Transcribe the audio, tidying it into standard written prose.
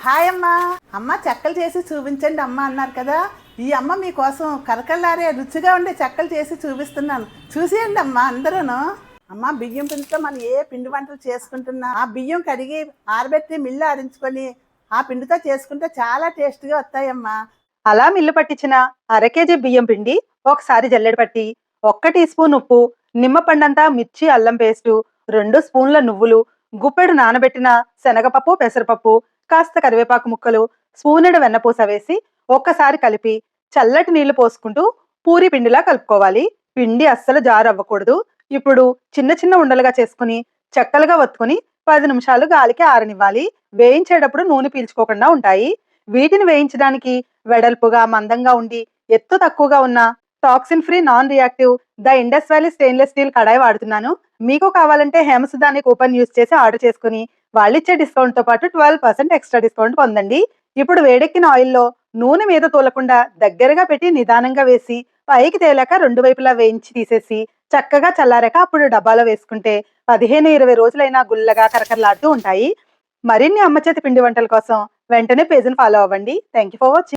Hi అమ్మా. అమ్మ చెక్కలు చేసి చూపించండి అమ్మ అన్నారు కదా. ఈ అమ్మ మీకోసం కరకల్లారే రుచిగా ఉండే చెక్కలు చేసి చూపిస్తున్నాను, చూసేయండి అమ్మ అందరూను. అమ్మ బియ్యం పిండితో మనం ఏ పిండి వంటలు చేసుకుంటున్నా ఆ బియ్యం కడిగి ఆరబెట్టి మిల్లు ఆడించుకొని ఆ పిండితో చేసుకుంటే చాలా టేస్ట్గా వస్తాయమ్మా. అలా మిల్లు పట్టించిన అర కేజీ బియ్యం పిండి ఒకసారి జల్లెడ పట్టి 1 టీ స్పూన్ ఉప్పు, నిమ్మపండంతా మిర్చి అల్లం పేస్టు, 2 స్పూన్ల నువ్వులు, గుప్పెడు నానబెట్టిన శనగపప్పు పెసరపప్పు, కాస్త కరివేపాకు ముక్కలు, స్పూనెడు వెన్నపూస వేసి ఒక్కసారి కలిపి చల్లటి నీళ్లు పోసుకుంటూ పూరి పిండిలా కలుపుకోవాలి. పిండి అస్సలు జారు అవ్వకూడదు. ఇప్పుడు చిన్న చిన్న ఉండలుగా చేసుకుని చెక్కలుగా వత్తుకుని 10 నిమిషాలు గాలికి ఆరనివ్వాలి. వేయించేటప్పుడు నూనె పీల్చుకోకుండా ఉంటాయి. వీటిని వేయించడానికి వెడల్పుగా మందంగా ఉండి ఎత్తు తక్కువగా ఉన్న toxin free non reactive the Indus valley stainless steel kadai వాడుతున్నాను. మీకు కావాలంటే హేమసుధాని కూపన్ యూజ్ చేసి ఆర్డర్ చేసుకుని వాళ్ళిచ్చే డిస్కౌంట్ తో పాటు 12% ఎక్స్ట్రా డిస్కౌంట్ పొందండి. ఇప్పుడు వేడెక్కిన ఆయిల్లో నూనె మీద తూలకుండా దగ్గరగా పెట్టి నిదానంగా వేసి పైకి తేలాక 2 వైపులా వేయించి తీసేసి చక్కగా చల్లారాక అప్పుడు డబ్బాలో వేసుకుంటే 15-20 రోజులైనా గుల్లగా కరకరలాడుతూ ఉంటాయి. మరిన్ని అమ్మ చేతి పిండి వంటల కోసం వెంటనే పేజీని ఫాలో అవ్వండి. Thank you for watching.